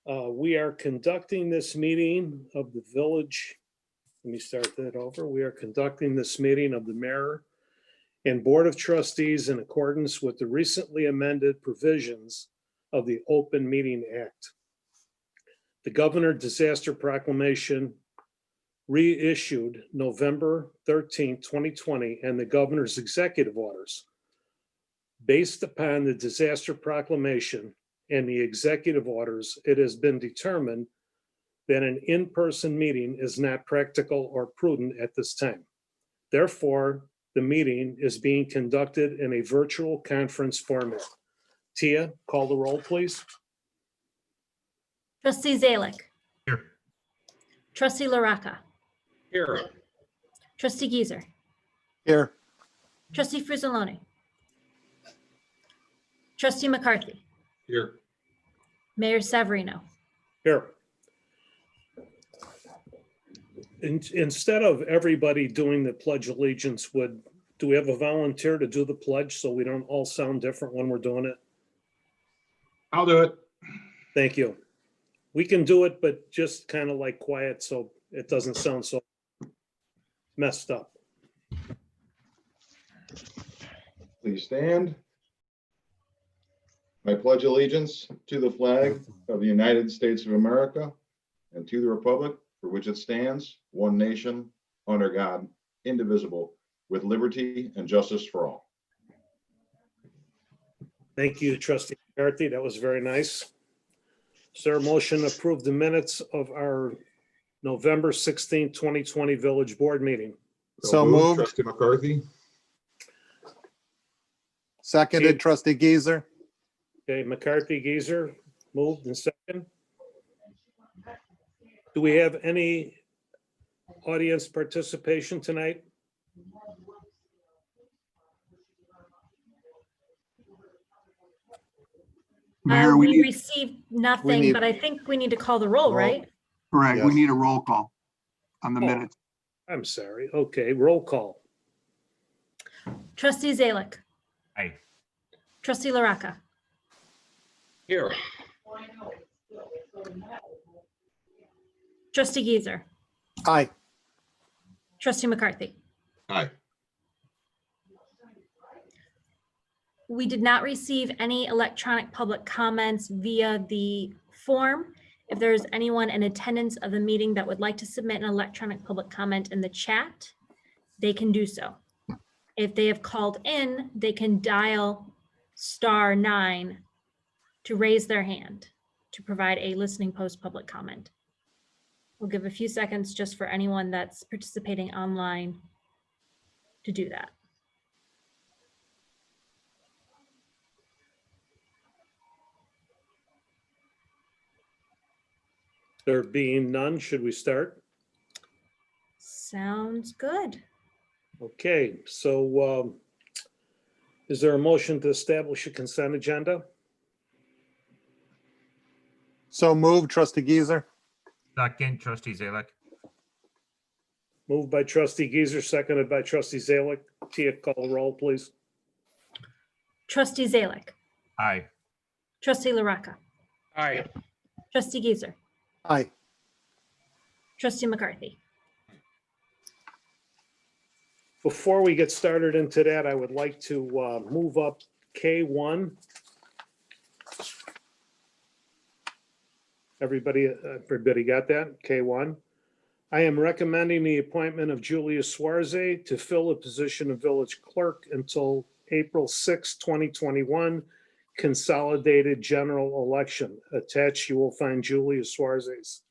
We are conducting this meeting of the village. Let me start that over. We are conducting this meeting of the mayor and board of trustees in accordance with the recently amended provisions of the Open Meeting Act. The governor disaster proclamation reissued November 13, 2020, and the governor's executive orders. Based upon the disaster proclamation and the executive orders, it has been determined that an in-person meeting is not practical or prudent at this time. Therefore, the meeting is being conducted in a virtual conference format. Tia, call the roll, please. Trustee Zalick. Here. Trustee LaRocca. Here. Trustee Geezer. Here. Trustee Frizzoloni. Trustee McCarthy. Here. Mayor Severino. Here. Instead of everybody doing the Pledge of Allegiance, do we have a volunteer to do the pledge so we don't all sound different when we're doing it? I'll do it. Thank you. We can do it, but just kind of like quiet so it doesn't sound so messed up. Please stand. I pledge allegiance to the flag of the United States of America and to the republic for which it stands, one nation, under God, indivisible, with liberty and justice for all. Thank you, Trustee McCarthy. That was very nice. Is there a motion to approve the minutes of our November 16, 2020 Village Board meeting? So moved. Trustee McCarthy. Seconded, Trustee Geezer. Okay, McCarthy, Geezer, moved and second. Do we have any audience participation tonight? Mayor, We received nothing, need- but I think we need to call the roll, right? correct, we Yes. need a roll call on the Oh. minutes. I'm sorry. Okay, roll call. Trustee Zalick. Aye. Trustee LaRocca. Here. Trustee Geezer. Aye. Trustee McCarthy. Aye. We did not receive any electronic public comments via the form. If there's anyone in attendance of the meeting that would like to submit an electronic public comment in the chat, they can do so. If they have called in, they can dial *9 to raise their hand to provide a listening post public comment. We'll give a few seconds just for anyone that's participating online to do that. There being none, should we start? Sounds good. Okay, so is there a motion to establish a consent agenda? So moved, Trustee Geezer. Second, Trustee Zalick. Moved by Trustee Geezer, seconded by Trustee Zalick. Tia, call the roll, please. Trustee Zalick. Aye. Trustee LaRocca. Aye. Trustee Geezer. Aye. Trustee McCarthy. Before we get started into that, I would like to move up K1. Everybody got that? K1. I am recommending the appointment of Julia Suarez to fill the position of village clerk until April 6, 2021, consolidated general election. Attached, you will find Julia Suarez's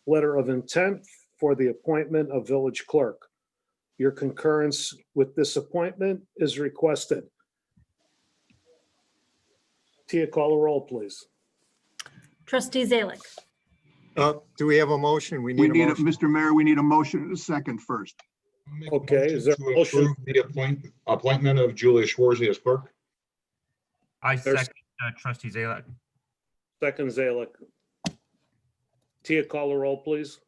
letter of intent for the appointment of village clerk. Your concurrence with this appointment is requested. Tia, call the roll, please. Trustee Zalick. Do we have a motion? We We need a motion. Mr. Mayor, we need a motion and a second first. Okay, is there a motion? The appointment of Julia Schwarze as clerk. I There's- second Trustee Zalick. Second, Zalick. Tia, call the roll, please.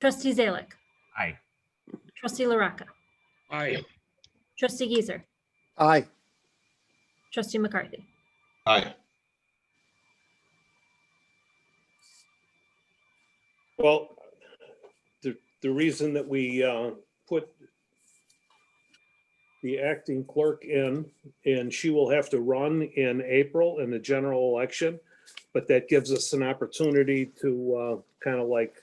Trustee Zalick. Aye. Trustee LaRocca. Aye. Trustee Geezer. Aye. Trustee McCarthy. Aye. Well, the reason that we put the acting clerk in, and she will have to run in April in the general election, but that gives us an opportunity to kind of like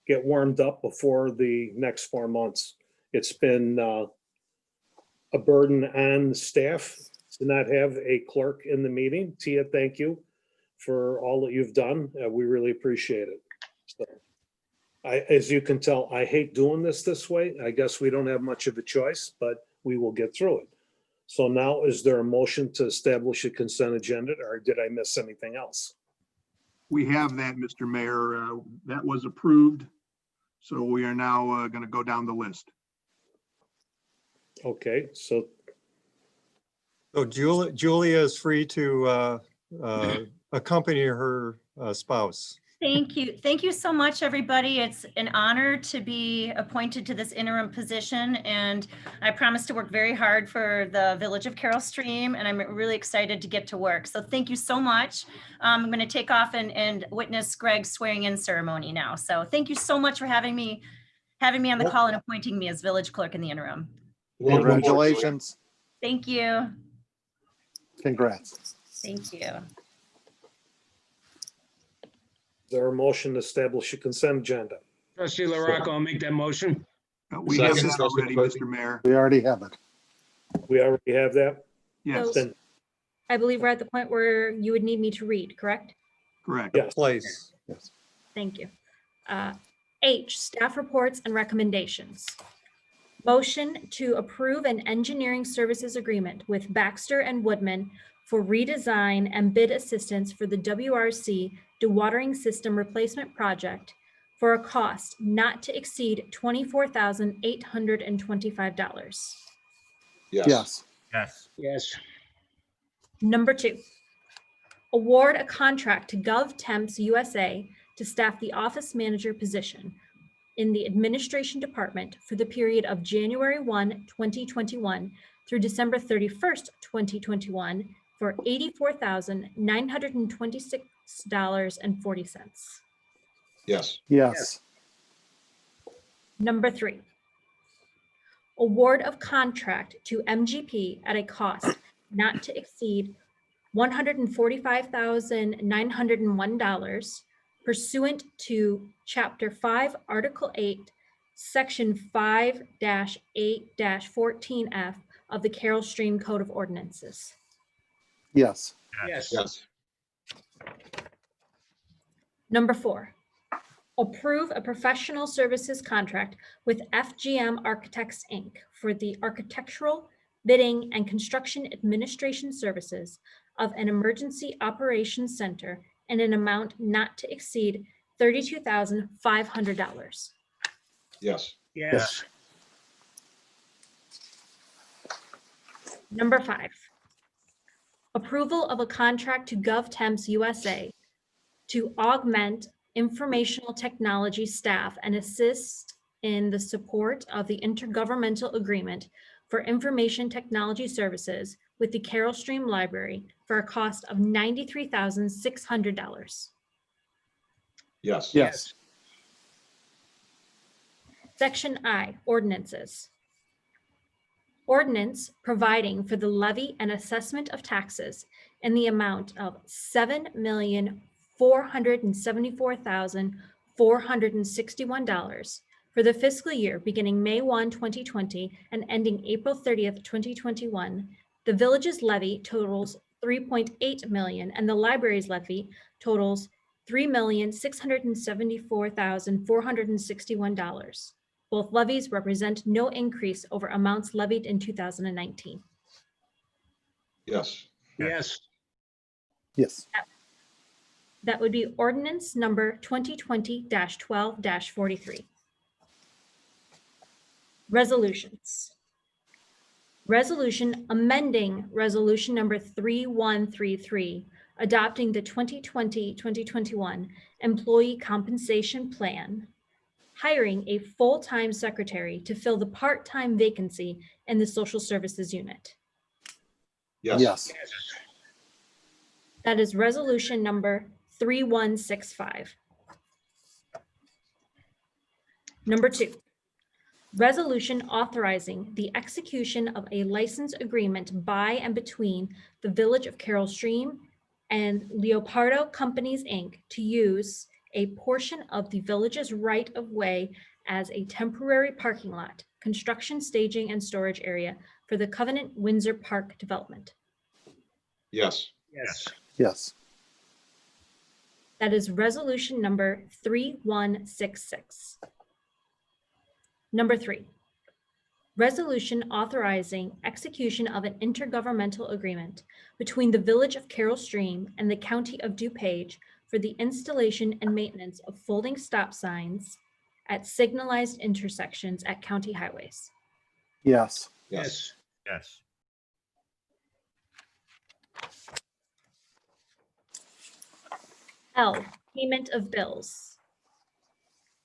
get warmed up before the next 4 months. It's been a burden on staff to not have a clerk in the meeting. Tia, thank you for all that you've done. We really appreciate it. So, as you can tell, I hate doing this way. I guess we don't have much of a choice, but we will get through it. So now, is there a motion to establish a consent agenda, or did I miss anything else? We have that, Mr. Mayor. That was approved. So we are now going to go down the list. Okay, so So Julia is free to accompany her spouse. Thank you. Thank you so much, everybody. It's an honor to be appointed to this interim position, and I promise to work very hard for the Village of Carroll Stream, and I'm really excited to get to work. So thank you so much. I'm going to take off and witness Greg's swearing in ceremony now. So thank you so much for having me on the call and appointing me as village clerk in the interim. Congratulations. Thank you. Congrats. Thank you. is there a motion to establish a consent agenda? Trustee LaRocco, I'll make that motion. We have Second, that Trustee already, McCarthy. Mr. Mayor. We already have it. We already have that? Yes, Then, I believe we're at the point where you would need me to read, correct? correct. yes. Place. Yes. Thank you. H, staff reports and recommendations. Motion to approve an engineering services agreement with Baxter and Woodman for redesign and bid assistance for the WRC dewatering system replacement project for a cost not to exceed $24,825. Yes. Yes. Yes. Number 2, award a contract to GovTemps USA to staff the office manager position in the administration department for the period of January 1, 2021 through December 31st, 2021 for $84,926.40. Yes. Yes. Number 3, award of contract to MGP at a cost not to exceed $145,901 pursuant to Chapter 5, Article 8, Section 5-8-14F of the Carroll Stream Code of Ordinances. Yes. Yes. Yes. Number 4, approve a professional services contract with FGM Architects, Inc. for the architectural, bidding, and construction administration services of an emergency operations center in an amount not to exceed $32,500. Yes. Yes. Number 5, approval of a contract to GovTemps USA to augment informational technology staff and assist in the support of the Intergovernmental Agreement for Information Technology Services with the Carroll Stream Library for a cost of $93,600. Yes. Yes. Section I, ordinances. Ordinance providing for the levy and assessment of taxes in the amount of $7,474,461 for the fiscal year beginning May 1, 2020 and ending April 30th, 2021. The village's levy totals $3.8 million and the library's levy totals $3,674,461. Both levies represent no increase over amounts levied in 2019. Yes. Yes. Yes. That would be ordinance number 2020-12-43. Resolutions. Resolution amending resolution number 3133, adopting the 2020-2021 employee compensation plan, hiring a full-time secretary to fill the part-time vacancy in the social services unit. Yes. Yes. That is resolution number 3165. Number 2, resolution authorizing the execution of a license agreement by and between the Village of Carroll Stream and Leopardo Companies, Inc. to use a portion of the village's right-of-way as a temporary parking lot, construction, staging, and storage area for the Covenant Windsor Park development. Yes. Yes. Yes. That is resolution number 3166. Number 3, resolution authorizing execution of an intergovernmental agreement between the Village of Carroll Stream and the County of Dupage for the installation and maintenance of folding stop signs at signalized intersections at county highways. Yes. Yes. Yes. L, payment of bills.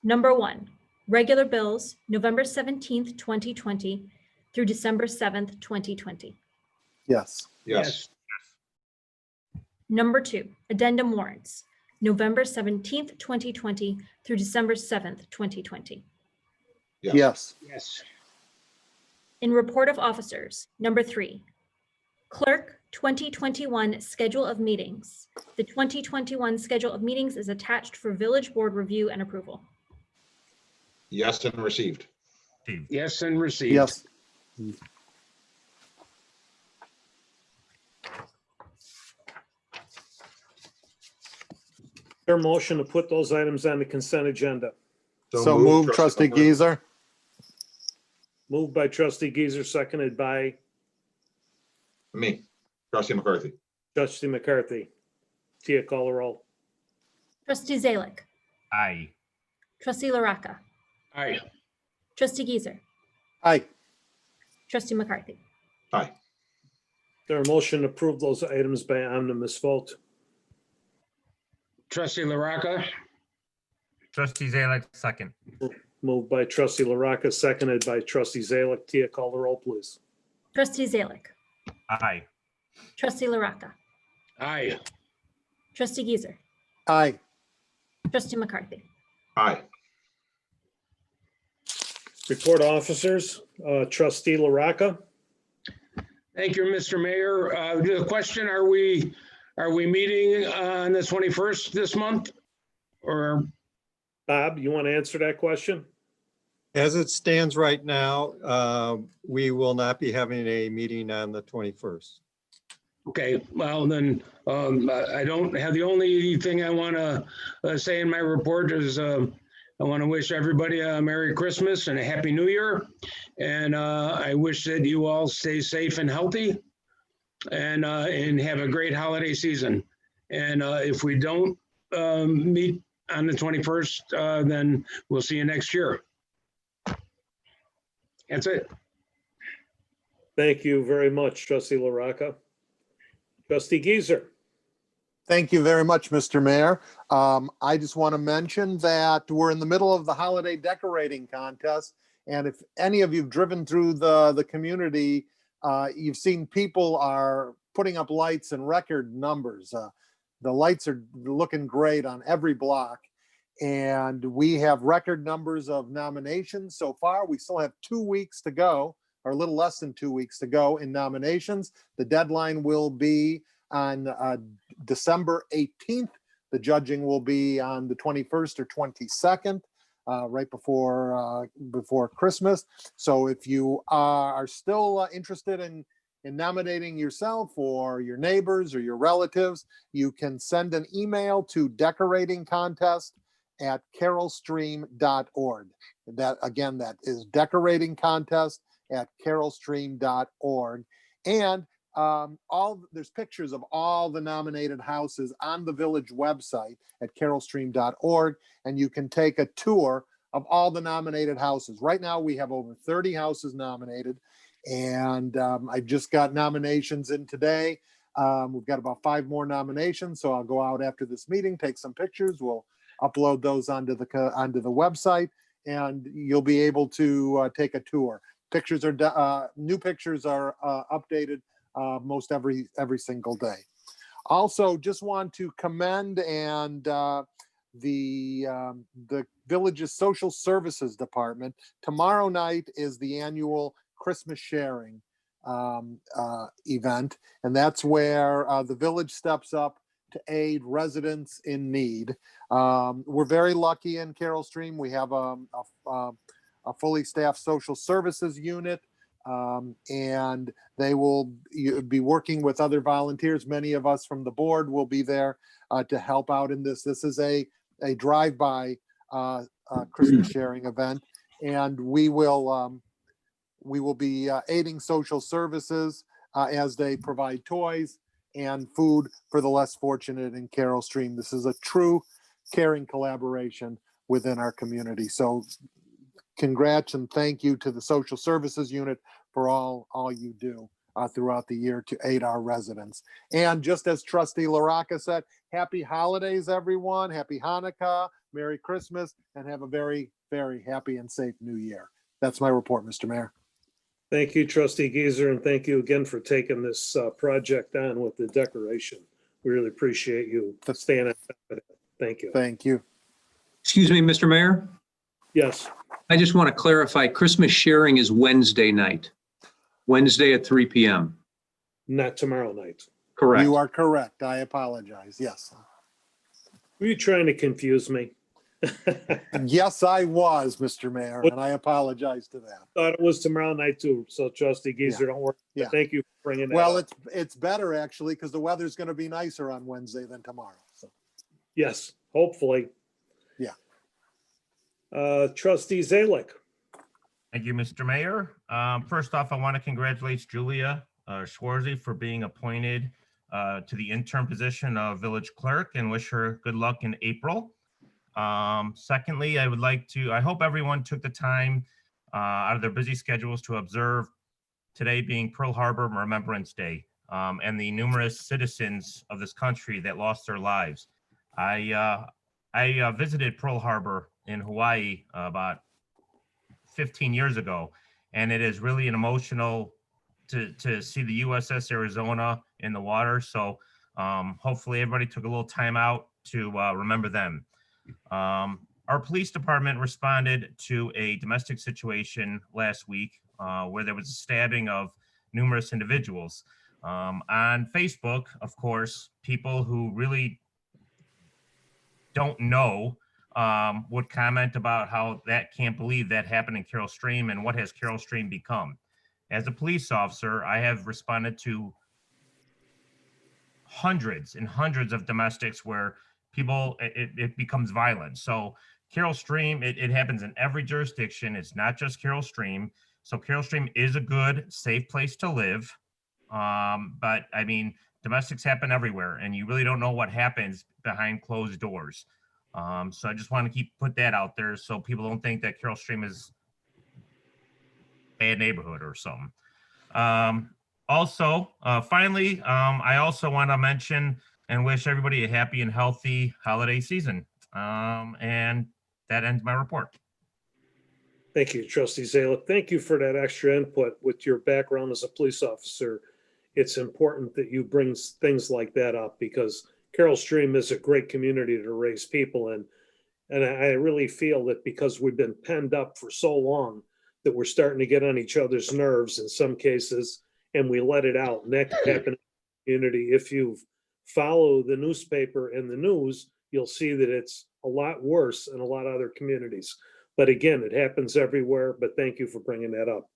Number 1, regular bills, November 17th, 2020 through December 7th, 2020. Yes. Yes. Number 2, addendum warrants, November 17th, 2020 through December 7th, 2020. Yes. Yes. In report of officers, number 3, Clerk 2021 schedule of meetings. The 2021 schedule of meetings is attached for village board review and approval. Yes, and received. Received. Yes, and received. Yes. Their motion to put those items on the consent agenda. So moved, trustee McCarthy. Geezer. Moved by trustee Geezer, seconded by Me, trustee McCarthy. trustee McCarthy. Tia, call the roll. Trustee Zalick, Aye. trustee LaRocca, Aye. trustee Geezer, Aye. trustee McCarthy. Aye. Their motion to approve those items by omnibus vote. Trustee LaRocca. Trustee Zalick, second. Moved by trustee LaRocca, seconded by trustee Zalick. Tia, call the roll, please. Trustee Zalick, Aye. trustee LaRocca, Aye. trustee Geezer, Aye. trustee McCarthy. Aye. Report officers, trustee LaRocca. Thank you, Mr. Mayor. The question, are we meeting on the 21st this month? Or, Bob, you want to answer that question? As it stands right now, we will not be having a meeting on the 21st. okay, well then, I don't have, the only thing I want to say in my report is I want to wish everybody a Merry Christmas and a Happy New Year. And I wish that you all stay safe and healthy and have a great holiday season. And if we don't meet on the 21st, then we'll see you next year. That's it. Thank you very much, trustee LaRocca. Trustee Geezer. Thank you very much, Mr. Mayor. I just want to mention that we're in the middle of the holiday decorating contest. And if any of you've driven through the community, you've seen people are putting up lights in record numbers. The lights are looking great on every block. And we have record numbers of nominations so far. We still have 2 weeks to go, or a little less than 2 weeks to go in nominations. The deadline will be on December 18th. The judging will be on the 21st or 22nd, right before Christmas. So if you are still interested in nominating yourself or your neighbors or your relatives, you can send an email to decoratingcontest@carrollstream.org. That again, that is decoratingcontest@carrollstream.org. And there's pictures of all the nominated houses on the village website at carrollstream.org, and you can take a tour of all the nominated houses. Right now, we have over 30 houses nominated, and I just got nominations in today. We've got about 5 more nominations, so I'll go out after this meeting, take some pictures. We'll upload those onto the website, and you'll be able to take a tour. Pictures are new pictures are updated most every single day. Also, just want to commend and the village's social services department. Tomorrow night is the annual Christmas sharing event, and that's where the village steps up to aid residents in need. We're very lucky in Carroll Stream. We have a fully staffed social services unit, and they will be working with other volunteers. Many of us from the board will be there to help out in this. This is a drive-by Christmas sharing event, and we will be aiding social services as they provide toys and food for the less fortunate in Carroll Stream. This is a true caring collaboration within our community. So congrats and thank you to the social services unit for all you do throughout the year to aid our residents. And just as Trustee LaRocca said, happy holidays, everyone. Happy Hanukkah, Merry Christmas, and have a very, very happy and safe new year. That's my report, Mr. Mayor. Thank you, Trustee Geezer, and thank you again for taking this project on with the decoration. We really appreciate you staying on top of it. Thank you. Thank you. Excuse me, Mr. Mayor. Yes, I just want to clarify, Christmas sharing is Wednesday night, Wednesday at 3 p.m. not tomorrow night. Correct. You are correct. I apologize. Yes. Were you trying to confuse me? Yes, I was, Mr. Mayor, and I apologize to that. Thought it was tomorrow night too. So Trustee Geezer, don't worry. Yeah. Thank you for bringing that Well, up. it's better actually because the weather's going to be nicer on Wednesday than tomorrow. So, Yes, hopefully. yeah. Trustee Zalick. Thank you, Mr. Mayor. First off, I want to congratulate Julia Schwarzy for being appointed to the interim position of village clerk and wish her good luck in April. Secondly, I hope everyone took the time out of their busy schedules to observe today being Pearl Harbor Remembrance Day, and the numerous citizens of this country that lost their lives. I visited Pearl Harbor in Hawaii about 15 years ago, and it is really an emotional to see the USS Arizona in the water. So hopefully everybody took a little time out to remember them. Our police department responded to a domestic situation last week where there was a stabbing of numerous individuals. On Facebook, of course, people who really don't know would comment about how that can't believe that happened in Carroll Stream and what has Carroll Stream become. As a police officer, I have responded to hundreds and hundreds of domestics where people, it becomes violent. So Carroll Stream, it happens in every jurisdiction. It's not just Carroll Stream. So Carroll Stream is a good, safe place to live. But I mean, domestics happen everywhere and you really don't know what happens behind closed doors. So I just want to put that out there so people don't think that Carroll Stream is a bad neighborhood or something. Finally, I also want to mention and wish everybody a happy and healthy holiday season. And that ends my report. Thank you, Trustee Zalick. Thank you for that extra input with your background as a police officer. It's important that you bring things like that up because Carroll Stream is a great community to raise people in. And I really feel that because we've been penned up for so long that we're starting to get on each other's nerves in some cases, and we let it out. And that can happen in the community. If you follow the newspaper and the news, you'll see that it's a lot worse in a lot of other communities. But again, it happens everywhere, but thank you for bringing that up.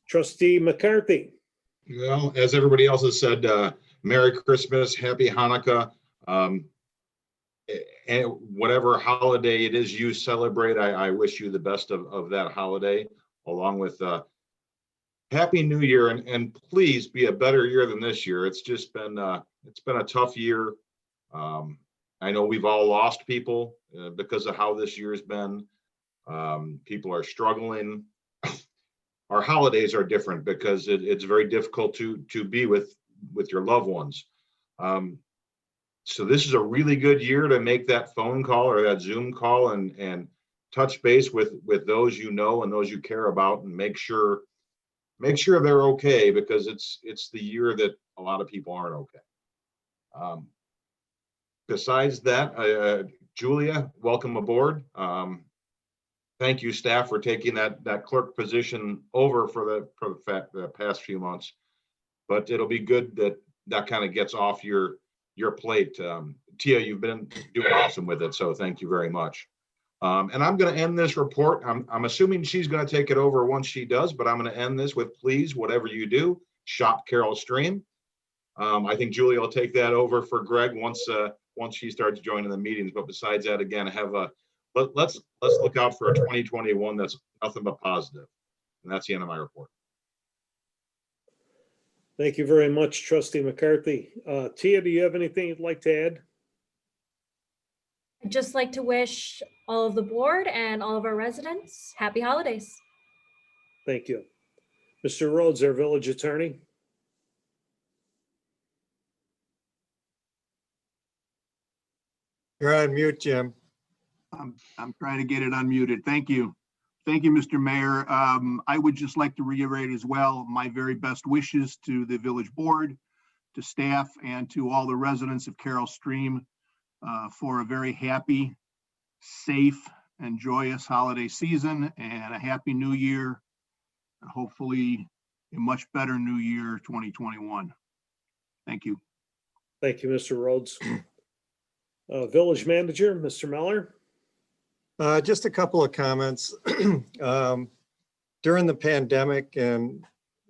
Trustee McCarthy. Well, as everybody else has said, Merry Christmas, Happy Hanukkah. And whatever holiday it is you celebrate, I wish you the best of that holiday, along with Happy New Year, and please be a better year than this year. It's just been a tough year. I know we've all lost people because of how this year's been. People are struggling. Our holidays are different because it's very difficult to be with your loved ones. So this is a really good year to make that phone call or that Zoom call and touch base with those you know and those you care about, and make sure they're okay, because it's the year that a lot of people aren't okay. besides that, Julia, welcome aboard. Thank you, staff, for taking that clerk position over for the past few months. But it'll be good that kind of gets off your plate. Tia, you've been doing awesome with it, so thank you very much. And I'm going to end this report. I'm assuming she's going to take it over once she does, but I'm going to end this with, please, whatever you do, shop Carroll Stream. I think Julia will take that over for Greg once she starts joining the meetings. But besides that, again, let's look out for a 2021 that's nothing but positive. And that's the end of my report. Thank you very much, Trustee McCarthy. Tia, do you have anything you'd like to add? I'd just like to wish all of the board and all of our residents happy holidays. Thank you. Mr. Rhodes, our village attorney. You're on mute, Jim. I'm trying to get it unmuted. Thank you. Thank you, Mr. Mayor. I would just like to reiterate as well my very best wishes to the village board, to staff, and to all the residents of Carroll Stream for a very happy, safe, and joyous holiday season and a happy new year, and hopefully a much better new year 2021. Thank you. Thank you, Mr. Rhodes. Village manager, Mr. Meller. Just a couple of comments. During the pandemic, and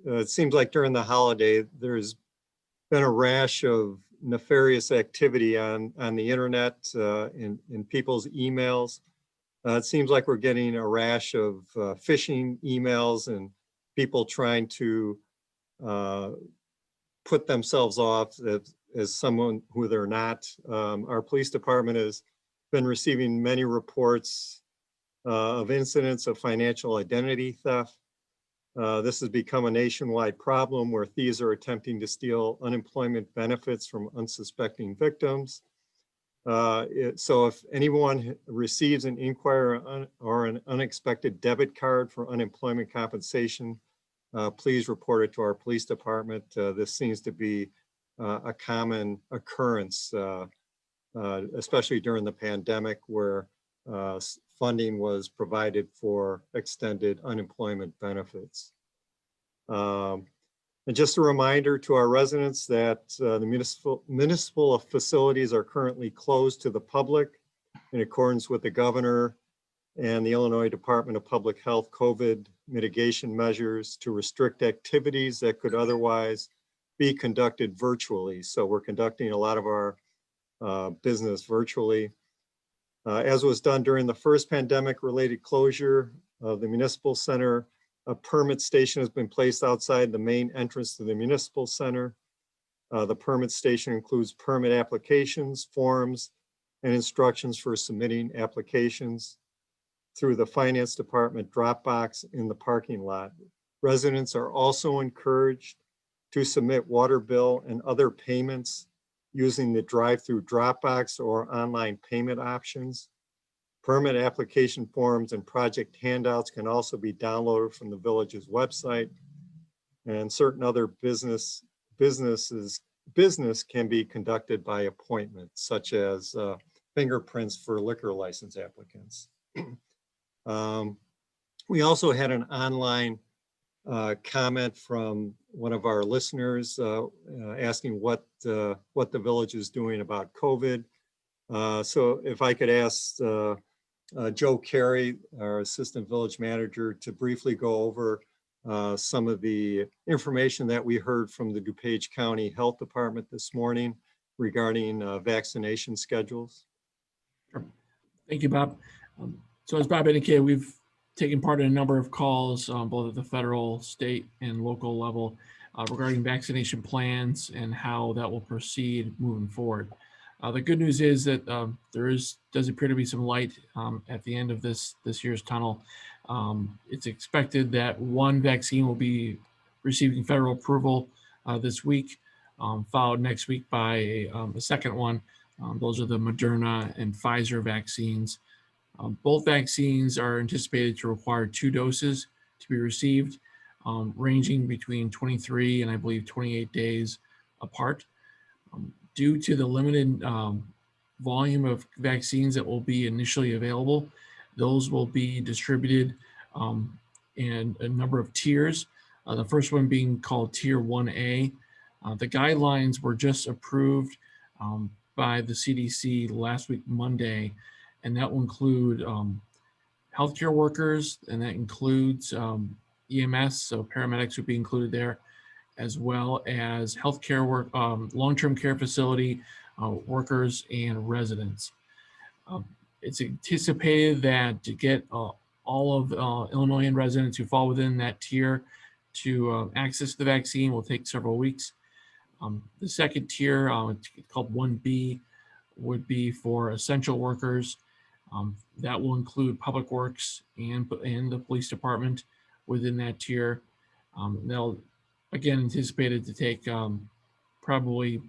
it seems like during the holiday, there's been a rash of nefarious activity on the internet, in people's emails. It seems like we're getting a rash of phishing emails and people trying to put themselves off as someone who they're not. Our police department has been receiving many reports of incidents of financial identity theft. This has become a nationwide problem where thieves are attempting to steal unemployment benefits from unsuspecting victims. So if anyone receives an inquiry or an unexpected debit card for unemployment compensation, please report it to our police department. This seems to be a common occurrence, especially during the pandemic, where funding was provided for extended unemployment benefits. And just a reminder to our residents that the municipal facilities are currently closed to the public in accordance with the governor and the Illinois Department of Public Health COVID mitigation measures to restrict activities that could otherwise be conducted virtually. So we're conducting a lot of our business virtually. As was done during the first pandemic-related closure of the municipal center, a permit station has been placed outside the main entrance to the municipal center. The permit station includes permit applications, forms, and instructions for submitting applications through the finance department drop box in the parking lot. Residents are also encouraged to submit water bill and other payments using the drive-through drop box or online payment options. Permit application forms and project handouts can also be downloaded from the village's website. And certain other business can be conducted by appointment, such as fingerprints for liquor license applicants. We also had an online comment from one of our listeners asking what the village is doing about COVID. So if I could ask Joe Carey, our assistant village manager, to briefly go over some of the information that we heard from the Dupage County Health Department this morning regarding vaccination schedules. Sure. Thank you, Bob. So as Bob indicated, we've taken part in a number of calls, both at the federal, state, and local level regarding vaccination plans and how that will proceed moving forward. The good news is that does appear to be some light at the end of this year's tunnel. It's expected that one vaccine will be receiving federal approval this week, followed next week by a second one. Those are the Moderna and Pfizer vaccines. Both vaccines are anticipated to require 2 doses to be received, ranging between 23 and I believe 28 days apart. Due to the limited volume of vaccines that will be initially available. Those will be distributed in a number of tiers. The first one being called Tier 1A. The guidelines were just approved by the CDC last week, Monday, and that will include healthcare workers, and that includes EMS, so paramedics would be included there, as well as healthcare work, long-term care facility workers and residents. It's anticipated that to get all of Illinoisan residents who fall within that tier to access the vaccine will take several weeks. The second tier, it's called 1B, would be for essential workers. That will include public works and the police department within that tier. They'll, again, anticipated to take probably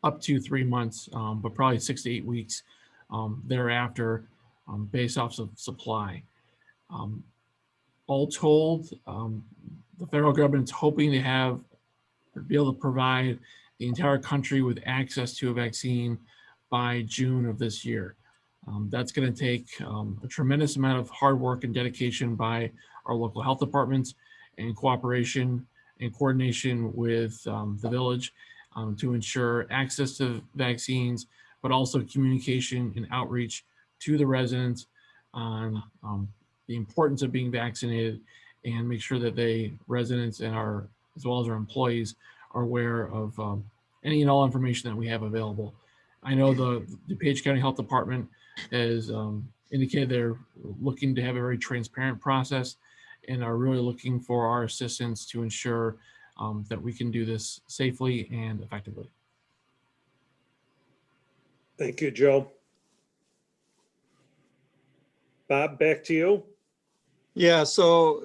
up to 3 months, but probably 6 to 8 weeks thereafter, based off of supply. All told, the federal government's hoping to have or be able to provide the entire country with access to a vaccine by June of this year. That's going to take a tremendous amount of hard work and dedication by our local health departments and cooperation and coordination with the village to ensure access to vaccines, but also communication and outreach to the residents on the importance of being vaccinated, and make sure that residents and as well as our employees are aware of any and all information that we have available. I know the Dupage County Health Department has indicated they're looking to have a very transparent process and are really looking for our assistance to ensure that we can do this safely and effectively. Thank you, Joe. Bob, back to you. Yeah, so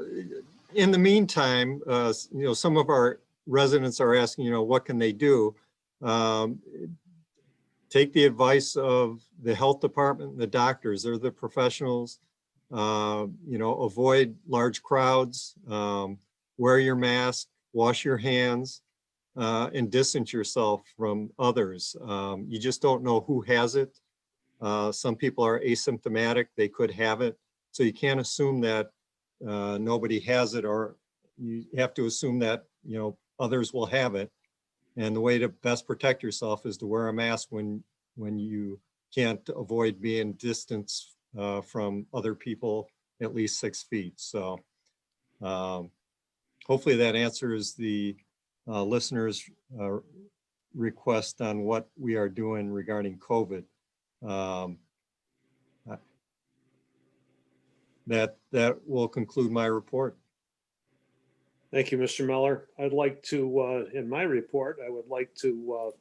in the meantime, some of our residents are asking, what can they do? Take the advice of the health department, the doctors, they're the professionals. Avoid large crowds, wear your mask, wash your hands, and distance yourself from others. You just don't know who has it. Some people are asymptomatic, they could have it. So you can't assume that nobody has it, or you have to assume that, others will have it. And the way to best protect yourself is to wear a mask when you can't avoid being distanced from other people at least 6 feet. So hopefully that answers the listeners' request on what we are doing regarding COVID. That will conclude my report. Thank you, Mr. Miller. I'd like to, in my report, I would like to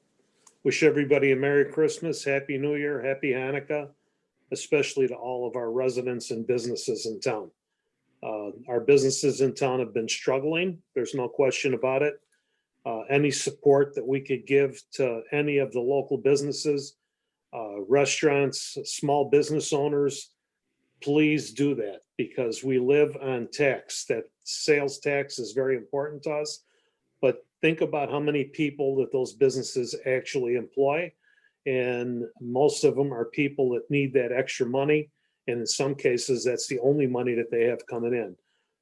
wish everybody a Merry Christmas, Happy New Year, Happy Hanukkah, especially to all of our residents and businesses in town. Our businesses in town have been struggling. There's no question about it. Any support that we could give to any of the local businesses, restaurants, small business owners, please do that, because we live on tax. That sales tax is very important to us. But think about how many people that those businesses actually employ. And most of them are people that need that extra money. And in some cases, that's the only money that they have coming in.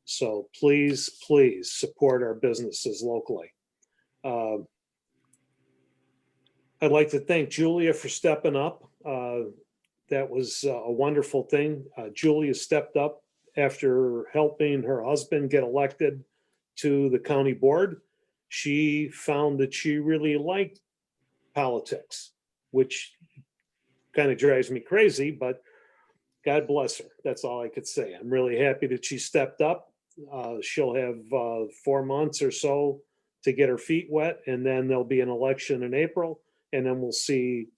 So please, please support our businesses locally. I'd like to thank Julia for stepping up. That was a wonderful thing. Julia stepped up after helping her husband get elected to the county board. She found that she really liked politics, which kind of drives me crazy, but God bless her. That's all I could say. I'm really happy that she stepped up. She'll have 4 months or so to get her feet wet, and then there'll be an election in April, and then we'll see.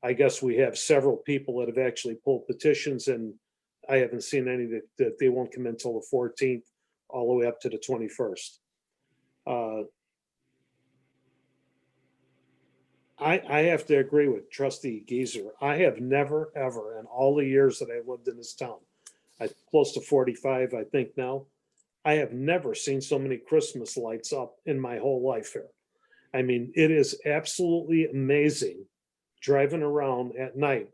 I guess we have several people that have actually pulled petitions, and I haven't seen any that they won't come in until the 14th, all the way up to the 21st. I have to agree with Trustee Geezer. I have never, ever, in all the years that I've lived in this town, close to 45, I think now, I have never seen so many Christmas lights up in my whole life here. I mean, it is absolutely amazing driving around at night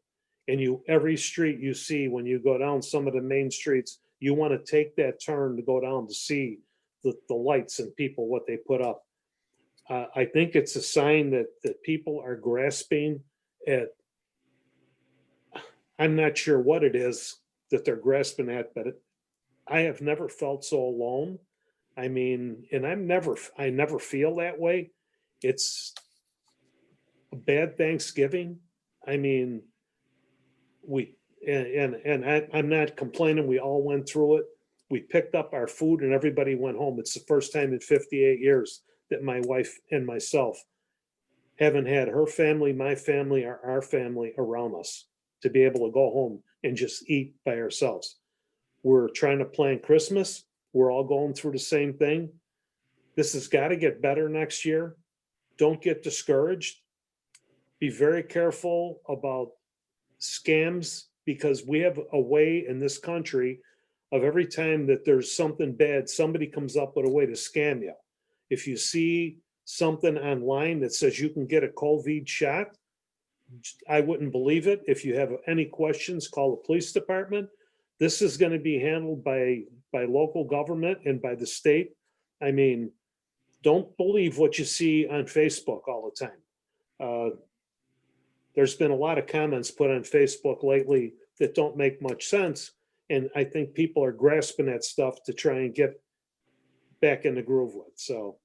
and every street you see when you go down some of the main streets, you want to take that turn to go down to see the lights and people, what they put up. I think it's a sign that people are grasping at, I'm not sure what it is that they're grasping at, but I have never felt so alone. I mean, and I never feel that way. It's a bad Thanksgiving. I mean, I'm not complaining. We all went through it. We picked up our food and everybody went home. It's the first time in 58 years that my wife and myself haven't had her family, my family, or our family around us to be able to go home and just eat by ourselves. We're trying to plan Christmas. We're all going through the same thing. This has got to get better next year. Don't get discouraged. Be very careful about scams, because we have a way in this country of every time that there's something bad, somebody comes up with a way to scam you. If you see something online that says you can get a COVID shot, I wouldn't believe it. If you have any questions, call the police department. This is going to be handled by local government and by the state. I mean, don't believe what you see on Facebook all the time. There's been a lot of comments put on Facebook lately that don't make much sense. And I think people are grasping that stuff to try and get back in the groove with. So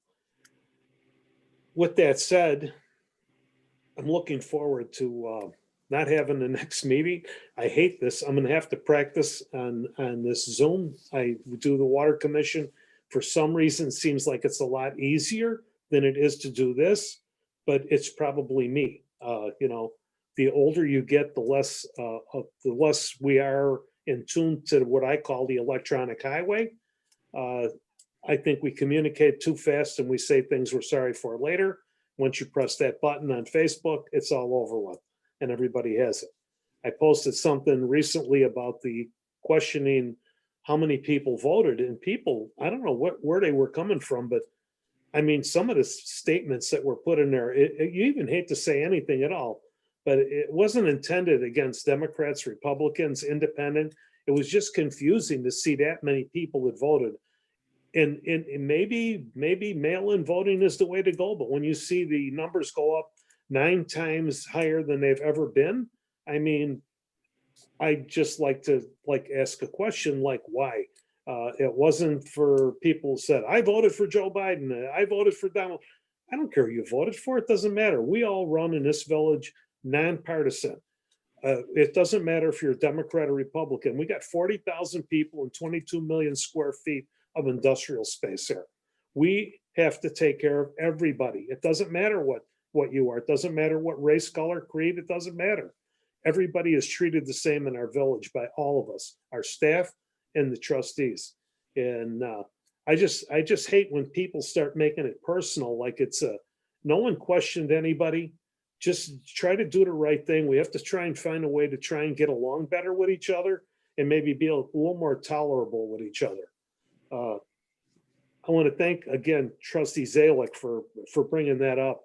with that said, I'm looking forward to not having the next meeting. I hate this. I'm going to have to practice on this Zoom. I do the Water Commission. For some reason, it seems like it's a lot easier than it is to do this, but it's probably me. The older you get, the less we are in tune to what I call the electronic highway. I think we communicate too fast and we say things we're sorry for later. Once you press that button on Facebook, it's all over with and everybody has it. I posted something recently about the questioning how many people voted, and people, I don't know where they were coming from, but I mean, some of the statements that were put in there, you even hate to say anything at all, but it wasn't intended against Democrats, Republicans, independent. It was just confusing to see that many people that voted. And maybe mail-in voting is the way to go, but when you see the numbers go up 9 times higher than they've ever been, I mean, I just like to ask a question like why? It wasn't for people who said, I voted for Joe Biden, I voted for Donald. I don't care who you voted for, it doesn't matter. We all run in this village nonpartisan. It doesn't matter if you're a Democrat or Republican. We got 40,000 people and 22 million square feet of industrial space here. We have to take care of everybody. It doesn't matter what you are. It doesn't matter what race, color, creed, it doesn't matter. Everybody is treated the same in our village by all of us, our staff and the trustees. And I just hate when people start making it personal, like it's no one questioned anybody. Just try to do the right thing. We have to try and find a way to try and get along better with each other and maybe be a little more tolerable with each other. I want to thank again, Trustee Zalek for bringing that up.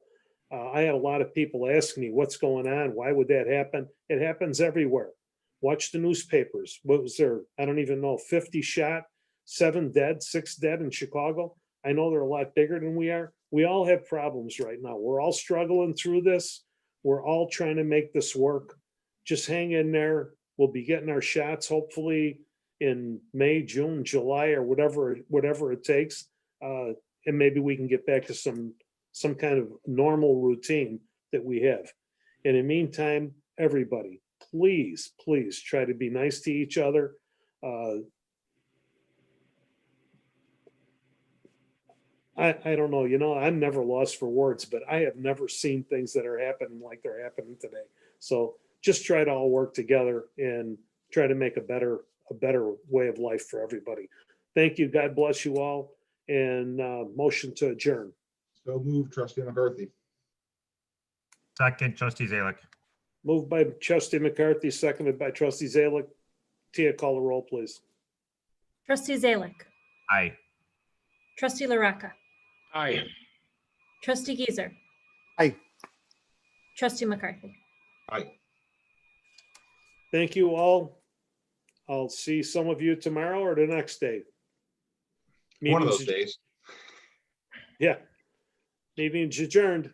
I had a lot of people asking me what's going on. Why would that happen? It happens everywhere. Watch the newspapers. What was there? I don't even know, 50 shot, 7 dead, 6 dead in Chicago. I know they're a lot bigger than we are. We all have problems right now. We're all struggling through this. We're all trying to make this work. Just hang in there. We'll be getting our shots hopefully in May, June, July, or whatever it takes. And maybe we can get back to some kind of normal routine that we have. In the meantime, everybody, please try to be nice to each other. I don't know, I'm never lost for words, but I have never seen things that are happening like they're happening today. So just try to all work together and try to make a better way of life for everybody. Thank you. God bless you all. And motion to adjourn. So move, Trustee McCarthy. Second, Trustee Zalek. Moved by Trustee McCarthy, seconded by Trustee Zalek. Tia, call the roll, please. Trustee Zalek, Aye. Trustee LaRocca, Aye. Trustee Geezer, Aye. Trustee McCarthy. Aye. Thank you all. I'll see some of you tomorrow or the next day. One of Meeting's- those days. Yeah. Meeting's adjourned.